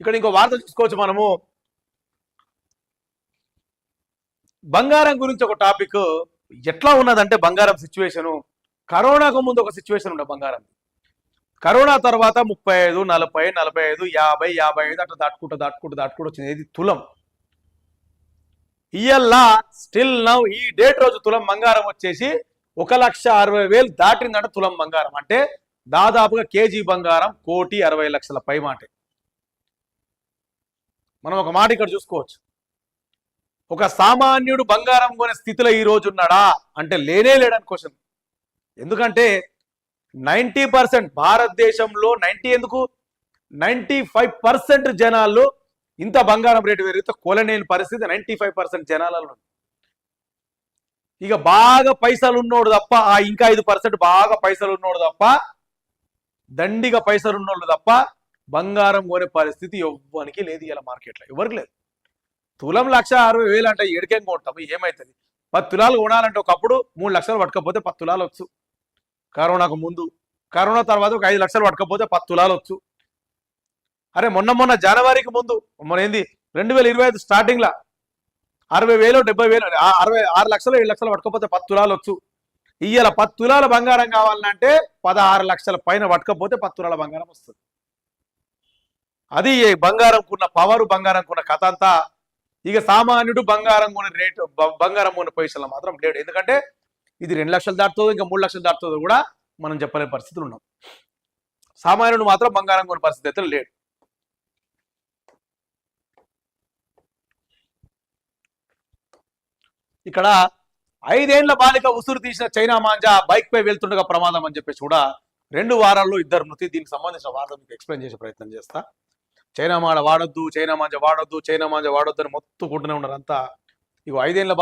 ఇక్కడ ఇంకో వార్త చూసుకోవచ్చు మనము. బంగారం గురించి ఒక టాపిక్. ఎట్లా ఉన్నదంటే బంగారం సిచ్యువేషను, కరోనాకు ముందు ఒక సిచ్యువేషన్ ఉండే బంగారం, కరోనా తర్వాత 35, 40, 45, 50, 55 అట్లా దాటుకుంటూ వచ్చింది. ఇది తులం. ఇయల్లా స్టిల్ నౌ ఈ డేట్ రోజు తులం బంగారం వచ్చేసి 1,60,000 దాటిందంట తులం బంగారం. అంటే దాదాపుగా కేజీ బంగారం 1,60,00,000 పై మాట. మనం ఒక మాట ఇక్కడ చూసుకోవచ్చు. ఒక సామాన్యుడు బంగారం కొనే స్థితిలో ఈ రోజు ఉన్నాడా అంటే లేనే లేడని క్వశ్చన్. ఎందుకంటే 90% భారతదేశంలో 90 ఎందుకు 95% జనాల్లో ఇంత బంగారం రేటు పెరిగితే కొలలేని పరిస్థితి 95% జనాలలో. ఇక బాగా పైసలు ఉన్నోడు తప్ప, ఇంకా 5% బాగా పైసలు ఉన్నోడు తప్ప, దండిగా పైసలు ఉన్నోళ్ళు తప్ప బంగారం కొనే పరిస్థితి ఎవ్వరికి లేదు ఇలా మార్కెట్లో, ఎవరికి లేదు. తులం 1,60,000 అంటే ఏడికేం కొంటాము, ఏమవుతుంది? 10 తులాలు కొనాలంటే ఒకప్పుడు 3 లక్షలు పట్టుకపోతే 10 తులాలు వచ్చు కరోనాకు ముందు. కరోనా తర్వాత ఒక 5 లక్షలు పట్టుకపోతే 10 తులాలు వచ్చు. అరే మొన్న జనవరికి ముందు మన ఏంది 2025 స్టార్టింగ్ లా 60,000 70,000 6 లక్షలు 7 లక్షలు పట్టుకపోతే 10 తులాలు వచ్చు. ఇయ్యాల 10 తులాల బంగారం కావాలంటే 16 లక్షల పైన పట్టుకపోతే 10 తులాల బంగారం వస్తుంది. అది బంగారంకున్న పవరు, బంగారంకున్న కథ అంతా. ఇక సామాన్యుడు బంగారం కొనే రేటు, బంగారం కొనే పొజిషన్లో మాత్రం లేడు. ఎందుకంటే ఇది 2 లక్షలు దాటుతుందో ఇంకా 3 లక్షలు దాటుతుందో కూడా మనం చెప్పలేని పరిస్థితులు ఉన్నాం. సామాన్యుడు మాత్రం బంగారం కొనే పరిస్థితి అయితే లేడు. ఇక్కడ 5 ఏళ్ల బాలిక ఉసురు తీసిన చైనా మాంజా బైక్ పై వెళ్తుండగా ప్రమాదం అని చెప్పేసి కూడా 2 వారాల్లో 2 మృతి. దీనికి సంబంధించిన వార్త మీకు ఎక్స్ప్లెయిన్ చేసే ప్రయత్నం చేస్తా. చైనా మాంజా వాడొద్దు, చైనా మాంజా వాడొద్దు, చైనా మాంజా వాడొద్దు అని మొత్తుకుంటూనే ఉన్నారు అంతా. ఇగో 5 ఏళ్ల